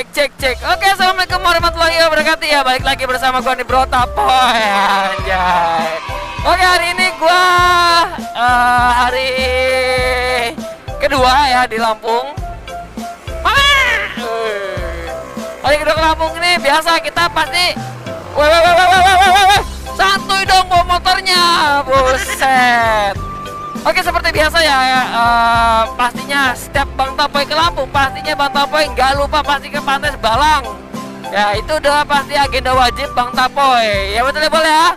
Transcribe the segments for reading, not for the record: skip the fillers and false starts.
cek. Oke, assalamualaikum warahmatullahi wabarakatuh ya. Balik lagi bersama gua nih Bro Tapoy. Anjay. Oke, hari ini gua hari kedua ya di Lampung. Hari kedua ke Lampung ini biasa kita pasti santuy dong bawa motornya. Buset. Oke, seperti biasa ya, pastinya setiap Bang Tapoy ke Lampung, pastinya Bang Tapoy nggak lupa pasti ke Pantai Sebalang. Ya, itu udah pasti agenda wajib Bang Tapoy. Ya betul ya, boleh ya?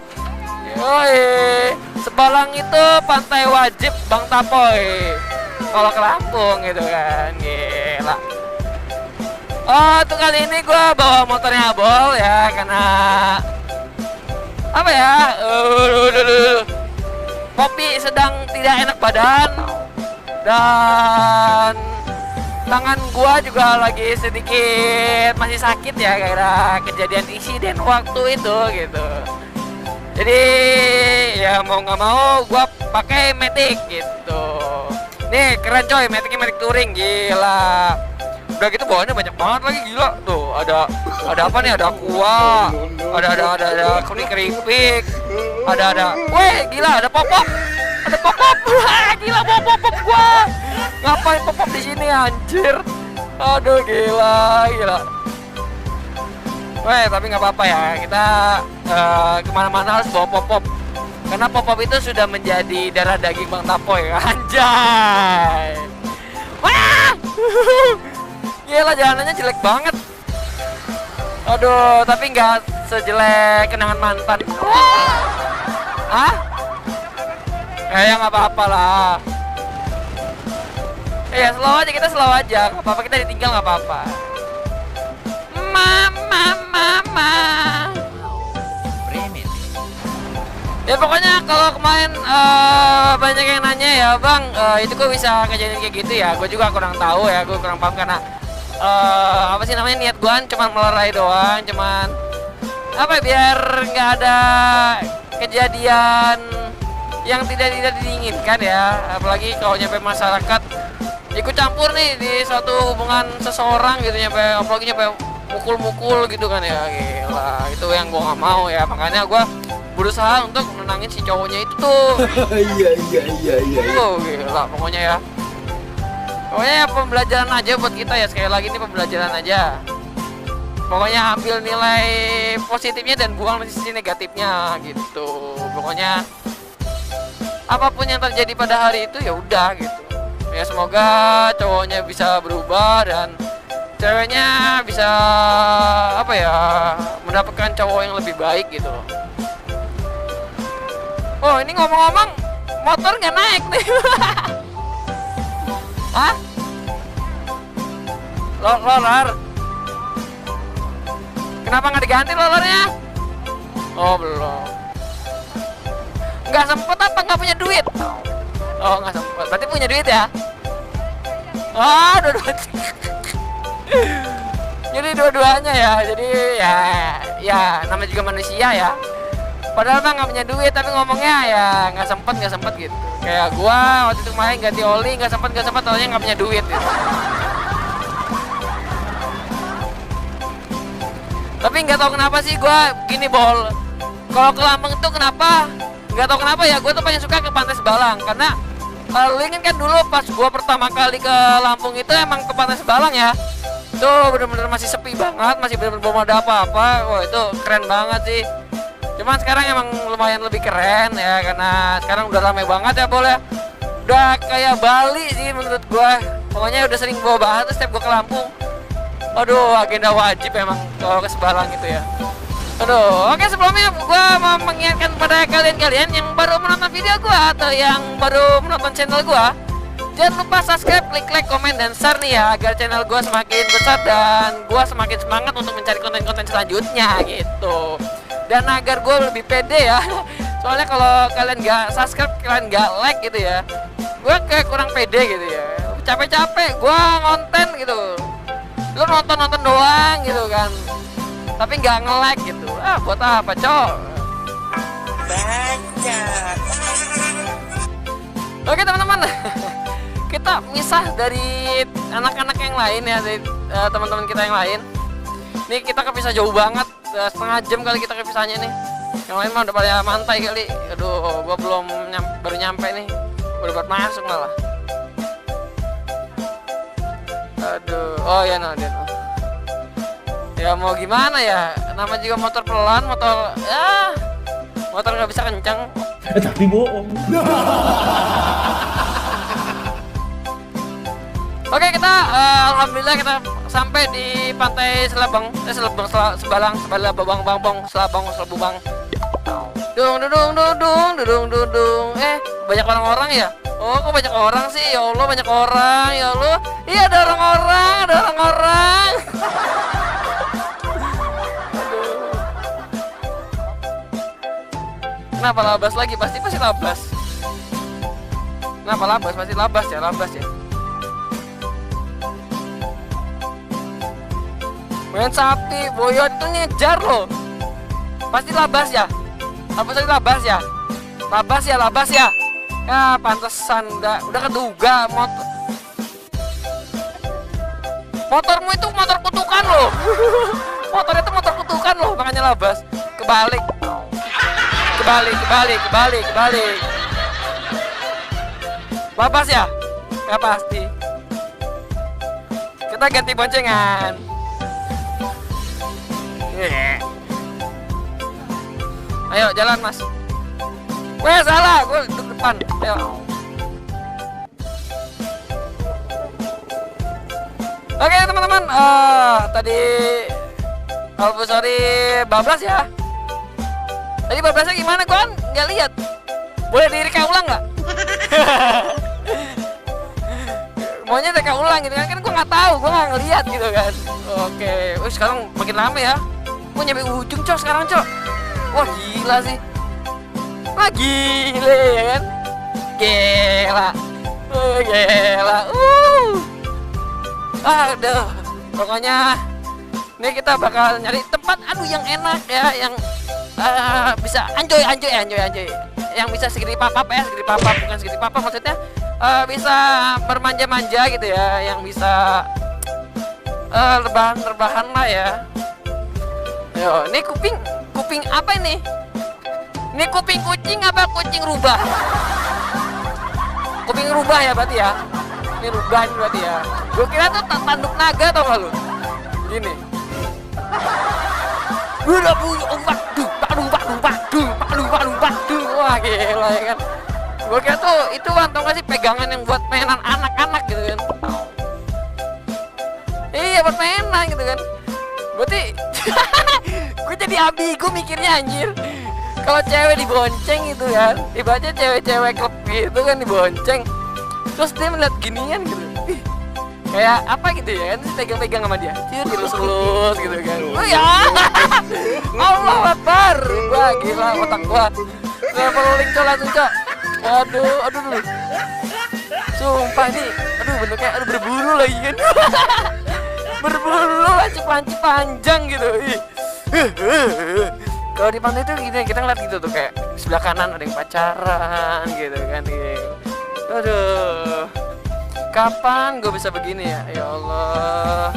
Yoi, Sebalang itu pantai wajib Bang Tapoy kalau ke Lampung gitu kan, gila. Oh, tuh kali ini gue bawa motornya Abol ya, karena apa ya? Kopi sedang tidak enak badan dan tangan gua juga lagi sedikit masih sakit ya karena kejadian insiden waktu itu gitu. Jadi ya mau nggak mau gua pakai Matic gitu. Nih keren coy, Maticnya Matic Touring, gila. Udah gitu bawaannya banyak banget lagi, gila. Tuh ada apa nih? Ada kuah, ada kuning keripik, ada. Weh, gila, ada pop-up. Ada pop-up. Gila, bawa pop-up gua. Ngapain pop-up di sini anjir? Aduh, gila. Weh, tapi nggak apa-apa ya. Kita kemana-mana harus bawa pop-up. Karena pop-up itu sudah menjadi darah daging Bang Tapoy. Anjay. Wah! Gila, jalanannya jelek banget. Aduh, tapi nggak sejelek kenangan mantan. Hah? Ya nggak apa-apa lah. Ya slow aja, kita slow aja. Nggak apa-apa, kita ditinggal nggak apa-apa. Mama. Ya pokoknya kalau kemarin banyak yang nanya ya Bang, itu kok bisa kejadian kayak gitu ya? Gue juga kurang tahu ya, gue kurang paham karena apa sih namanya, niat gue cuma melerai doang, cuman apa ya, biar nggak ada kejadian yang tidak diinginkan ya, apalagi kalau nyampe masyarakat ikut campur nih di suatu hubungan seseorang gitu, apalagi nyampe mukul gitu kan ya, gila, itu yang gue nggak mau ya, makanya gue berusaha untuk menenangin si cowoknya itu tuh. Iya. Tuh, gila, pokoknya ya. Pokoknya pembelajaran aja buat kita ya, sekali lagi ini pembelajaran aja. Pokoknya ambil nilai positifnya dan buang sisi negatifnya gitu. Pokoknya apapun yang terjadi pada hari itu ya udah gitu. Ya semoga cowoknya bisa berubah dan ceweknya bisa apa ya, mendapatkan cowok yang lebih baik gitu loh. Oh, ini ngomong-ngomong motor nggak naik nih. Hah? Roller? Kenapa nggak diganti rollernya? Oh belum. Nggak sempet apa nggak punya duit? Oh nggak sempet. Berarti punya duit ya? Oh dua-dua. Jadi dua-duanya ya. Jadi ya namanya juga manusia ya. Padahal mah nggak punya duit tapi ngomongnya ya nggak sempet gitu. Kayak gua waktu itu kemarin ganti oli nggak sempet soalnya nggak punya duit gitu. Tapi nggak tahu kenapa sih gua gini Bol. Kalau ke Lampung itu kenapa? Nggak tahu kenapa ya, gua tuh paling suka ke Pantai Sebalang karena lu ingat kan dulu pas gua pertama kali ke Lampung itu emang ke Pantai Sebalang ya. Tuh bener-bener masih sepi banget, masih bener-bener belum ada apa-apa. Wah itu keren banget sih. Cuman sekarang emang lumayan lebih keren ya, karena sekarang udah ramai banget ya boleh. Udah kayak Bali sih menurut gua. Pokoknya udah sering bawa banget setiap gua ke Lampung. Aduh, agenda wajib emang kalau ke Sebalang gitu ya. Aduh, oke, sebelumnya gua mau mengingatkan pada kalian yang baru menonton video gua atau yang baru menonton channel gua, jangan lupa subscribe, like, komen, dan share nih ya, agar channel gua semakin besar dan gua semakin semangat untuk mencari konten-konten selanjutnya gitu. Dan agar gue lebih pede ya. Soalnya kalau kalian nggak subscribe, kalian nggak like gitu ya, gue kayak kurang pede gitu ya. Capek-capek gue ngonten gitu, lu nonton doang gitu kan, tapi nggak nge-like gitu. Buat apa cok? Baca. Oke teman-teman. kita misah dari anak-anak yang lain ya, dari teman-teman kita yang lain. Nih kita kepisah jauh banget, setengah jam kali kita kepisahnya nih. Yang lain mah udah pada mantai kali. Aduh, gua belum baru nyampe nih, baru buat masuk malah. Aduh, oh ya no, dia no. Ya mau gimana ya, nama juga motor pelan, motor ya, motor nggak bisa kencang. Tapi bohong. Oke, kita alhamdulillah kita sampai di pantai Selabang, Sebalang, Selabang. Dung. Banyak orang-orang ya? Oh, kok banyak orang sih? Ya Allah, banyak orang. Ya Allah. Iya, ada orang-orang. Aduh. Kenapa labas lagi? Pasti labas. Kenapa labas? Pasti labas ya. Main sapi, boyot itu ngejar loh. Pasti labas ya. Apa tadi labas ya? Labas ya. Ya pantesan udah keduga motormu itu motor kutukan loh. Motor itu motor kutukan loh, makanya labas. Kebalik. Labas ya? Ya pasti. Kita ganti boncengan. Ayo jalan mas. Weh salah, gue duduk depan. Ayo. Oke teman-teman, tadi sorry bablas ya. Tadi bablasnya gimana? Gue kan nggak lihat. Boleh direka ulang nggak? Maunya direka ulang gitu kan? Kan gue nggak tahu, gue nggak ngelihat gitu kan. Oke, sekarang makin lama ya. Gue nyampe ujung cok sekarang cok. Wah gila sih. Wah gila ya kan. Gila. Aduh. Pokoknya ini kita bakal nyari tempat yang enak ya, yang bisa enjoy. Yang bisa segini papap, bukan segini papap maksudnya bisa bermanja-manja gitu ya, yang bisa rebahan lah ya. Yo, ini kuping apa ini? Ini kuping kucing apa kucing rubah? Kuping rubah ya berarti ya. Ini rubah ini berarti ya. Gue kira tuh tanduk naga tau gak lu? Gini. Udah bunyi ombak duh. Wah gila ya kan. Gue kira tuh itu tau gak sih pegangan yang buat mainan anak-anak gitu kan. Iya buat mainan gitu kan. Berarti gue jadi ambigu mikirnya anjir. Kalau cewek dibonceng gitu kan, ibaratnya cewek-cewek klub gitu kan dibonceng, terus dia melihat ginian gitu, kayak apa gitu ya kan, pegang-pegang sama dia, dilus-lus gitu kan. Oh ya, Allah Akbar, wah gila otak gua, traveling cok langsung cok, aduh, sumpah nih, bentuknya berbulu lagi kan, berbulu lancip panjang gitu. Kalau di pantai itu gini, kita ngeliat gitu tuh kayak sebelah kanan ada yang pacaran gitu kan. Aduh, kapan gue bisa begini ya? Ya Allah,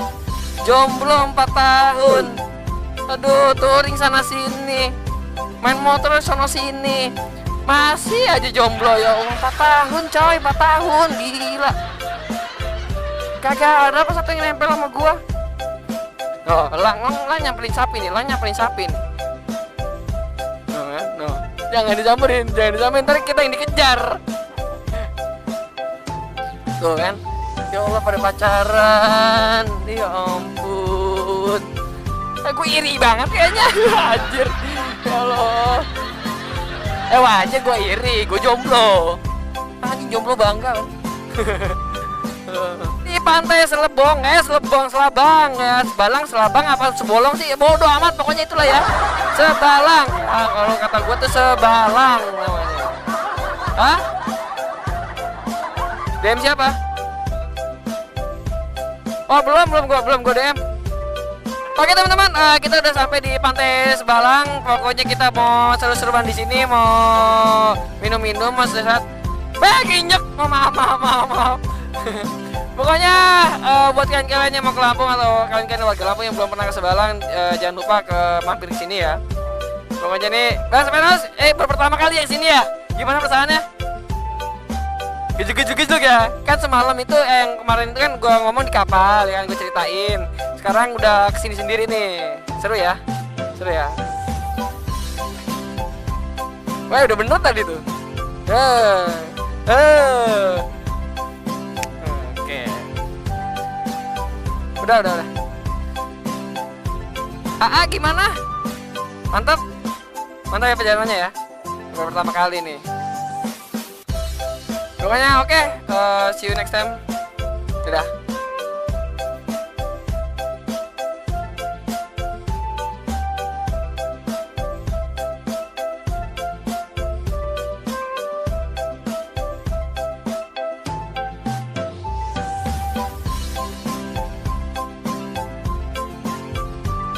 jomblo 4 tahun. Aduh, touring sana sini, main motor sana sini, masih aja jomblo ya Allah. 4 tahun coy, 4 tahun, gila. Kagak ada apa satu yang nempel sama gua. Oh, lang nyamperin sapi nih. Jangan disamperin, ntar kita yang dikejar. Tuh kan, ya Allah pada pacaran, ya ampun. Aku iri banget kayaknya, anjir. Ya Allah. Wajar gue iri, gue jomblo. Anjing jomblo bangga kan. Di pantai Selebong, Selabang ya, Selabang apa Sebolong sih, bodoh amat pokoknya itulah ya. Sebalang, ya, kalau kata gue tuh Sebalang namanya. Hah? DM siapa? Oh belum gue DM. Oke teman-teman, kita udah sampai di pantai Sebalang. Pokoknya kita mau seru-seruan di sini, mau minum-minum, mau sehat. Ginyek, maaf. Pokoknya buat kalian-kalian yang mau ke Lampung atau kalian-kalian warga Lampung yang belum pernah ke Sebalang, jangan lupa mampir ke sini ya. Pokoknya nih, Bang Sepenos, baru pertama kali ya sini ya. Gimana perasaannya? Gejuk ya. Kan semalam itu yang kemarin itu kan gua ngomong di kapal, ya kan gua ceritain. Sekarang udah kesini sendiri nih. Seru ya? Seru ya? Wah, udah bener tadi tuh. Oke. Udah. Gimana? Mantap ya perjalanannya ya. Baru pertama kali nih. Pokoknya oke. See you next time. Dadah.